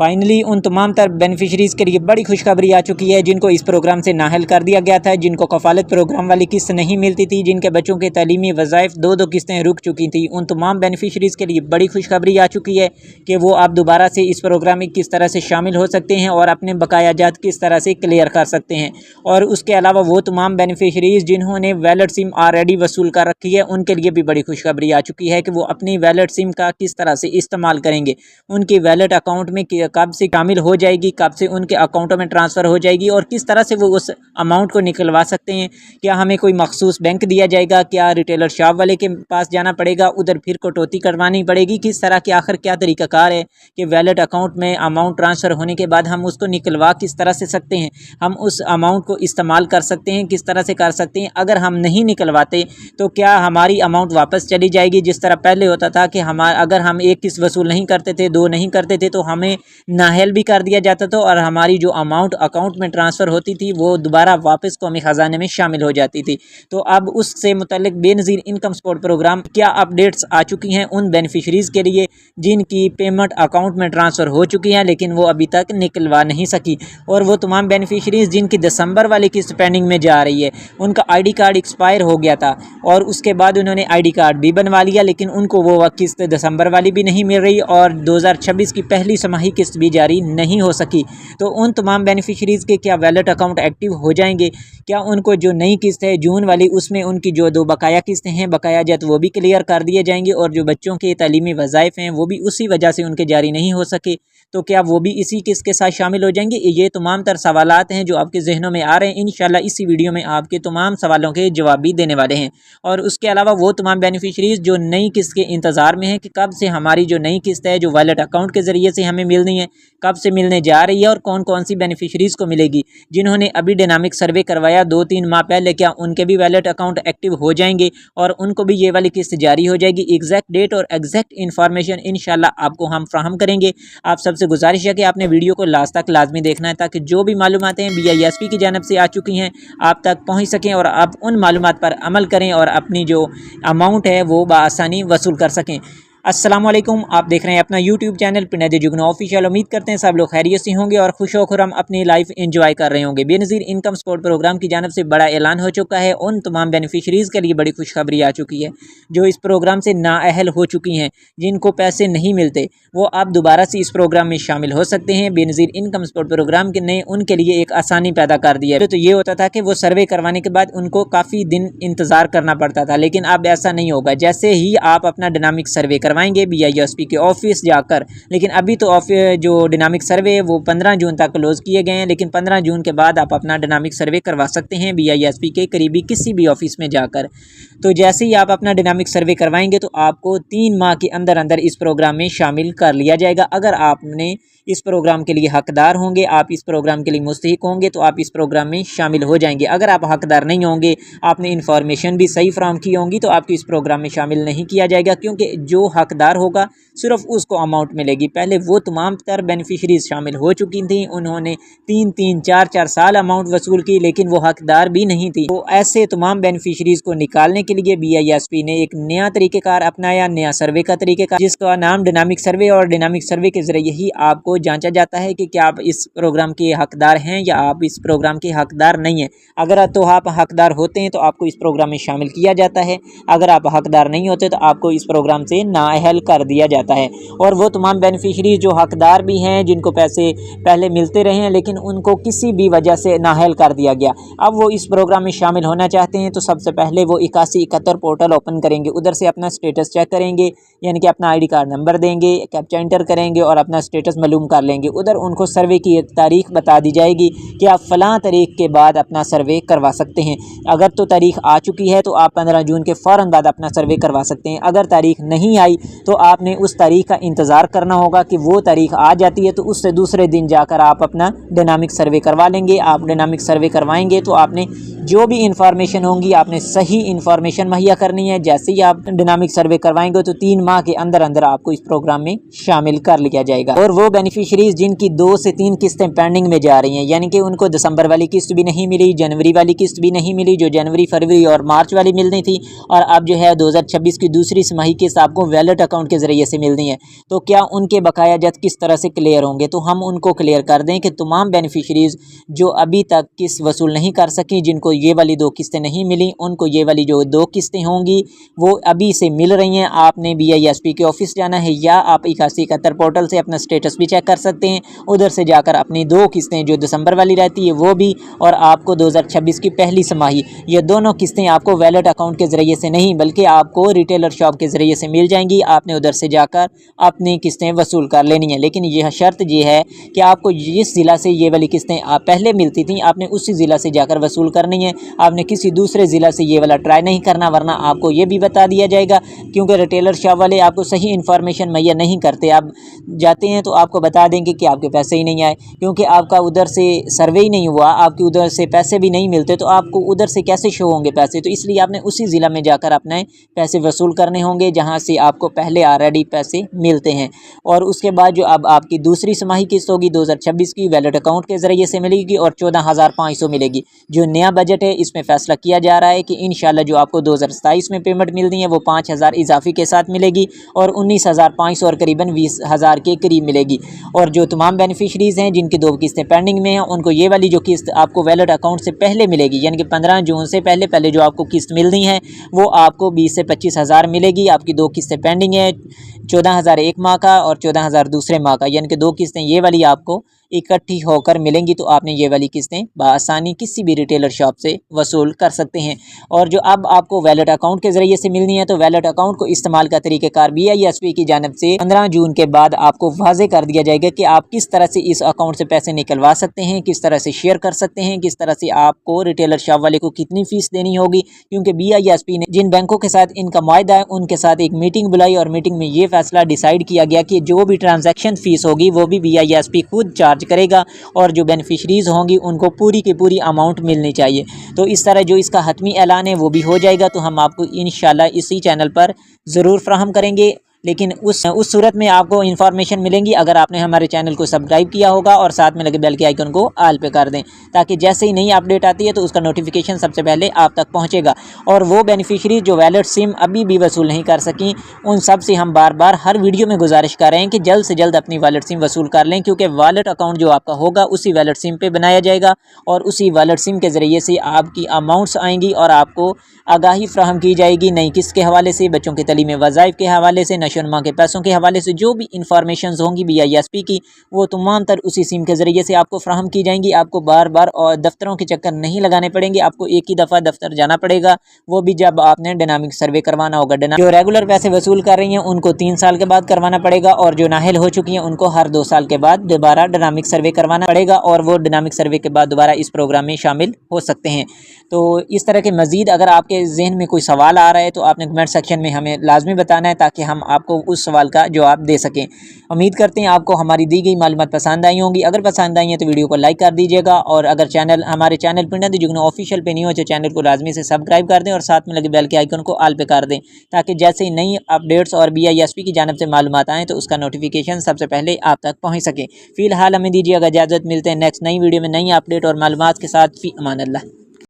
Finally उन तमाम तर बेनिफिशरीज़ के लिए बड़ी खुशखबरी आ चुकी है जिनको इस प्रोग्राम से नाअहल कर दिया गया था, जिनको कफ़ालत प्रोग्राम वाली किस्त नहीं मिलती थी, जिनके बच्चों के तालीमी वज़ाइफ दो किस्तें रुक चुकी थी। उन तमाम बेनिफिशरीज़ के लिए बड़ी खुशखबरी आ चुकी है कि वो आप दोबारा से इस प्रोग्राम में किस तरह से शामिल हो सकते हैं और अपने बकाया जात किस तरह से क्लियर कर सकते हैं। और उसके अलावा वो तमाम बेनिफिशरीज़ जिन्होंने वैलिड सिम ऑलरेडी वसूल कर रखी है, उनके लिए भी बड़ी खुशखबरी आ चुकी है कि वो अपनी वैलिड सिम का किस तरह से इस्तेमाल करेंगे। उनकी वैलिड अकाउंट में कब से शामिल हो जाएगी, कब से उनके अकाउंटों में ट्रांसफ़र हो जाएगी और किस तरह से वो उस अमाउंट को निकलवा सकते हैं। क्या हमें कोई मखसूस बैंक दिया जाएगा, क्या रिटेलर शॉप वाले के पास जाना पड़ेगा, उधर फिर कटौती करवानी पड़ेगी, किस तरह के आखिर क्या तरीक़ाकार है कि वैलिड अकाउंट में अमाउंट ट्रांसफ़र होने के बाद हम उसको निकलवा किस तरह से सकते हैं, हम उस अमाउंट को इस्तेमाल कर सकते हैं, किस तरह से कर सकते हैं। अगर हम नहीं निकलवाते तो क्या हमारी अमाउंट वापस चली जाएगी, जिस तरह पहले होता था कि अगर हम एक किस्त वसूल नहीं करते थे, दो नहीं करते थे तो हमें नाअहल भी कर दिया जाता था और हमारी जो अमाउंट अकाउंट में ट्रांसफ़र होती थी वो दोबारा वापस कौमी ख़जाने में शामिल हो जाती थी। तो अब उससे मुतल्लिक बेनज़ीर इनकम सपोर्ट प्रोग्राम क्या अपडेट्स आ चुकी हैं उन बेनिफिशरीज़ के लिए जिनकी पेमेंट अकाउंट में ट्रांसफ़र हो चुकी है लेकिन वो अभी तक निकलवा नहीं सकी। और वो तमाम बेनिफिशरीज़ जिनकी दिसंबर वाली किस्त पेंडिंग में जा रही है, उनका ID कार्ड एक्सपायर हो गया था और उसके बाद उन्होंने ID कार्ड भी बनवा लिया लेकिन उनको वो किस्त दिसंबर वाली भी नहीं मिल रही और 2026 की पहली छमाही किस्त भी जारी नहीं हो सकी। तो उन तमाम बेनिफिशरीज़ के क्या वैलेट अकाउंट एक्टिव हो जाएंगे, क्या उनको जो नई किस्त है जून वाली उसमें उनकी जो दो बकाया किस्तें हैं बकाया जात वो भी क्लियर कर दिए जाएंगे और जो बच्चों के तालीमी वज़ाइफ हैं वो भी उसी वजह से उनके जारी नहीं हो सके तो क्या वो भी इसी किस्त के साथ शामिल हो जाएंगे। ये तमाम तर सवालात हैं जो आपके जहनों में आ रहे हैं। इंशाल्लाह इसी वीडियो में आपके तमाम सवालों के जवाब भी देने वाले हैं। और उसके अलावा वो तमाम बेनिफिशरीज़ जो नई किस्त के इंतज़ार में हैं कि कब से हमारी जो नई किस्त है जो वैलेट अकाउंट के ज़रिए से हमें मिलनी है, कब से मिलने जा रही है और कौन कौन सी बेनिफिशरीज़ को मिलेगी। जिन्होंने अभी डायनामिक सर्वे करवाया 2-3 माह पहले, क्या उनके भी वैलेट अकाउंट एक्टिव हो जाएंगे और उनको भी ये वाली किस्त जारी हो जाएगी। एग्जैक्ट डेट और एग्जैक्ट इन्फॉर्मेशन इंशाल्लाह आपको हम फ्राहम करेंगे। आप सबसे गुजारिश है कि आपने वीडियो को लास्ट तक लाजमी देखना है ताकि जो भी मालूमातें BISP की जानब से आ चुकी हैं आप तक पहुँच सकें और आप उन मालूमात पर अमल करें और अपनी जो अमाउंट है वो बआसानी वसूल कर सकें। अस्सलाम वालेकुम, आप देख रहे हैं अपना YouTube चैनल पिनादे जुगनू ऑफिशियल। उम्मीद करते हैं सब लोग खैरियत से होंगे और खुश खुर्रम अपनी लाइफ एंजॉय कर रहे होंगे। बेनज़ीर इनकम सपोर्ट प्रोग्राम की जानब से बड़ा ऐलान हो चुका है। उन तमाम बेनिफिशरीज़ के लिए बड़ी खुशखबरी आ चुकी है जो इस प्रोग्राम से नाअहल हो चुकी हैं, जिनको पैसे नहीं मिलते, वो अब दोबारा से इस प्रोग्राम में शामिल हो सकते हैं। बेनज़ीर इनकम सपोर्ट प्रोग्राम ने उनके लिए एक आसानी पैदा कर दी है। तो ये होता था कि वो सर्वे करवाने के बाद उनको काफ़ी दिन इंतज़ार करना पड़ता था, लेकिन अब ऐसा नहीं होगा। जैसे ही आप अपना डायनामिक सर्वे करवाएंगे BISP के ऑफिस जाकर, लेकिन अभी तो जो डायनामिक सर्वे है वो 15 जून तक क्लोज़ किए गए हैं, लेकिन 15 जून के बाद आप अपना डायनामिक सर्वे करवा सकते हैं BISP के करीबी किसी भी ऑफिस में जाकर। तो जैसे ही आप अपना डायनामिक सर्वे करवाएंगे तो आपको 3 माह के अंदर अंदर इस प्रोग्राम में शामिल कर लिया जाएगा। अगर आपने इस प्रोग्राम के लिए हकदार होंगे, आप इस प्रोग्राम के लिए मुस्तहिक होंगे तो आप इस प्रोग्राम में शामिल हो जाएंगे। अगर आप हकदार नहीं होंगे, आपने इन्फॉर्मेशन भी सही फ्राहम की होंगी तो आपको इस प्रोग्राम में शामिल नहीं किया जाएगा, क्योंकि जो हकदार होगा सिर्फ उसको अमाउंट मिलेगी। पहले वो तमाम तर बेनिफिशरीज़ शामिल हो चुकी थी, उन्होंने 3-3, 4-4 साल अमाउंट वसूल की लेकिन वो हकदार भी नहीं थी। तो ऐसे तमाम बेनिफिशरीज़ को निकालने के लिए BISP ने एक नया तरीक़ेकार अपनाया, नया सर्वे का तरीक़ेकार, जिसका नाम डायनामिक सर्वे। और डायनामिक सर्वे के ज़रिए ही आपको जांचा जाता है कि क्या आप इस प्रोग्राम के हकदार हैं या आप इस प्रोग्राम के हकदार नहीं हैं। अगर तो आप हकदार होते हैं तो आपको इस प्रोग्राम में शामिल किया जाता है, अगर आप हकदार नहीं होते तो आपको इस प्रोग्राम से नाअहल कर दिया जाता है। और वो तमाम बेनिफिशरीज़ जो हकदार भी हैं, जिनको पैसे पहले मिलते रहे हैं लेकिन उनको किसी भी वजह से नाअहल कर दिया गया, अब वो इस प्रोग्राम में शामिल होना चाहते हैं तो सबसे पहले वो 8171 पोर्टल ओपन करेंगे, उधर से अपना स्टेटस चेक करेंगे, यानी कि अपना ID कार्ड नंबर देंगे, कैप्चा एंटर करेंगे और अपना स्टेटस मालूम कर लेंगे। उधर उनको सर्वे की एक तारीख बता दी जाएगी कि आप फ़लाँ तारीख के बाद अपना सर्वे करवा सकते हैं। अगर तो तारीख आ चुकी है तो आप 15 जून के फ़ौरन बाद अपना सर्वे करवा सकते हैं। अगर तारीख नहीं आई तो आपने उस तारीख का इंतज़ार करना होगा कि वो तारीख आ जाती है तो उससे दूसरे दिन जाकर आप अपना डायनामिक सर्वे करवा लेंगे। आप डायनामिक सर्वे करवाएंगे तो आपने जो भी इंफॉर्मेशन होंगी आपने सही इंफॉर्मेशन मुहैया करनी है। जैसे ही आप डायनामिक सर्वे करवाएंगे तो 3 माह के अंदर अंदर आपको इस प्रोग्राम में शामिल कर लिया जाएगा। और वो बेनिफिशरीज़ जिनकी 2 से 3 किस्तें पेंडिंग में जा रही हैं, यानी कि उनको दिसंबर वाली किस्त भी नहीं मिली, जनवरी वाली किस्त भी नहीं मिली, जो जनवरी, फरवरी और मार्च वाली मिलनी थी, और अब जो है 2026 की दूसरी छमाही किस्त आपको वैलिड वैलेट अकाउंट के ज़रिए से मिलती हैं, तो क्या उनके बकाया जत किस तरह से क्लियर होंगे। तो हम उनको क्लियर कर दें कि तमाम बेनिफिशरीज़ जो अभी तक किस्त वसूल नहीं कर सकी, जिनको ये वाली 2 किस्तें नहीं मिली, उनको ये वाली जो 2 किस्तें होंगी वो अभी से मिल रही हैं। आपने BISP के ऑफिस जाना है या आप 8171 पोर्टल से अपना स्टेटस भी चेक कर सकते हैं। उधर से जाकर अपनी 2 किस्तें जो दिसंबर वाली रहती है वो भी, और आपको 2026 की पहली छमाही, ये दोनों किस्तें आपको वैलेट अकाउंट के ज़रिए से नहीं बल्कि आपको रिटेलर शॉप के ज़रिए से मिल जाएंगी। आपने उधर से जाकर अपनी किस्तें वसूल कर लेनी है। लेकिन यह शर्त ये है कि आपको जिस ज़िला से ये वाली किस्तें आप पहले मिलती थी, आपने उसी ज़िला से जाकर वसूल करनी है। आपने किसी दूसरे ज़िला से ये वाला ट्राई नहीं करना, वरना आपको ये भी बता दिया जाएगा, क्योंकि रिटेलर शॉप वाले आपको सही इन्फॉर्मेशन मुहैया नहीं करते। आप जाते हैं तो आपको बता देंगे कि आपके पैसे ही नहीं आए, क्योंकि आपका उधर से सर्वे ही नहीं हुआ, आपके उधर से पैसे भी नहीं मिलते, तो आपको उधर से कैसे शो होंगे पैसे। तो इसलिए आपने उसी ज़िला में जाकर अपने पैसे वसूल करने होंगे जहां से आपको पहले ऑलरेडी पैसे मिलते हैं। और उसके बाद जो अब आपकी दूसरी छमाही किस्त होगी 2026 की, वैलेट अकाउंट के ज़रिए से मिलेगी और 14,500 मिलेगी। जो नया बजट है इसमें फैसला किया जा रहा है कि इंशाल्लाह जो आपको 2027 में पेमेंट मिलनी है वो 5,000 इजाफी के साथ मिलेगी और 19,500 और करीबन 20,000 के करीब मिलेगी। और जो तमाम बेनिफिशरीज़ हैं जिनकी 2 किस्तें पेंडिंग में हैं, उनको ये वाली जो किस्त आपको वैलेट अकाउंट से पहले मिलेगी, यानी कि 15 जून से पहले पहले जो आपको किस्त मिलनी है वो आपको 20 से 25,000 मिलेगी। आपकी 2 किस्तें पेंडिंग है, 14,000 एक माह का और 14,000 दूसरे माह का, यानी कि 2 किस्तें ये वाली आपको इकट्ठी होकर मिलेंगी। तो आपने ये वाली किस्तें बआसानी किसी भी रिटेलर शॉप से वसूल कर सकते हैं। और जो अब आपको वैलेट अकाउंट के ज़रिए से मिलनी है, तो वैलेट अकाउंट को इस्तेमाल का तरीक़ेकार BISP की जानिब से 15 जून के बाद आपको वाज़े कर दिया जाएगा कि आप किस तरह से इस अकाउंट से पैसे निकलवा सकते हैं, किस तरह से शेयर कर सकते हैं, किस तरह से आपको रिटेलर शॉप वाले को कितनी फ़ीस देनी होगी। क्योंकि BISP ने जिन बैंकों के साथ इनका मुआहदा है उनके साथ एक मीटिंग बुलाई और मीटिंग में ये फैसला डिसाइड किया गया कि जो भी ट्रांजैक्शन फ़ीस होगी वो भी BISP खुद चार्ज करेगा और जो बेनिफिशरीज़ होंगी उनको पूरी की पूरी अमाउंट मिलनी चाहिए। तो इस तरह जो इसका हतमी ऐलान है वो भी हो जाएगा, तो हम आपको इंशाल्लाह इसी चैनल पर ज़रूर फ्राहम करेंगे। लेकिन उस सूरत में आपको इन्फॉर्मेशन मिलेंगी अगर आपने हमारे चैनल को सब्सक्राइब किया होगा और साथ में लगे बेल के आइकन को ऑल पे कर दें, ताकि जैसे ही नई अपडेट आती है तो उसका नोटिफिकेशन सबसे पहले आप तक पहुंचेगा। और वो बेनिफिशरी जो वैलेट सिम अभी भी वसूल नहीं कर सकी, उन सब से हम बार बार हर वीडियो में गुजारिश कर रहे हैं कि जल्द से जल्द अपनी वैलेट सिम वसूल कर लें, क्योंकि वैलेट अकाउंट जो आपका होगा उसी वैलेट सिम पर बनाया जाएगा और उसी वैलेट सिम के ज़रिए से आपकी अमाउंट्स आएंगी और आपको आगाही फ्राहम की जाएगी नई किस्त के हवाले से, बच्चों के तलीमी वज़ाइफ के हवाले से, नशोनुमा के पैसों के हवाले से, जो भी इंफॉर्मेशन होंगी BISP की वो तमाम तर उसी सिम के ज़रिए से आपको फ्राहम की जाएंगी। आपको बार बार और दफ्तरों के चक्कर नहीं लगाने पड़ेंगे, आपको एक ही दफ़ा दफ्तर जाना पड़ेगा, वो भी जब आपने डायनामिक सर्वे करवाना होगा। जो रेगुलर पैसे वसूल कर रही हैं उनको 3 साल के बाद करवाना पड़ेगा और जो नाहिल हो चुकी हैं उनको हर 2 साल के बाद दोबारा डायनामिक सर्वे करवाना पड़ेगा और वो डायनामिक सर्वे के बाद दोबारा इस प्रोग्राम में शामिल हो सकते हैं। तो इस तरह के मज़ीद अगर आपके जहन में कोई सवाल आ रहा है तो आपने कमेंट सेक्शन में हमें लाजमी बताना है, ताकि हम आपको उस सवाल का जवाब दे सकें। उम्मीद करते हैं आपको हमारी दी गई मालूमात पसंद आई होंगी। अगर पसंद आई है तो वीडियो को लाइक कर दीजिएगा और अगर हमारे चैनल पिंडा दी जुगनू ऑफिशियल पे नहीं हो तो चैनल को लाजमी से सब्सक्राइब कर दें और साथ में लगे बेल के आइकन को ऑल पे कर दें, ताकि जैसे ही नई अपडेट्स और BISP की जानिब से मालूमात आएँ तो उसका नोटिफिकेशन सबसे पहले आप तक पहुँच सके। फ़िलहाल हमें दीजिएगा इजाज़त, मिलते हैं नेक्स्ट नई वीडियो में नई अपडेट और मालूमात के साथ। फ़ी अमान अल्लाह।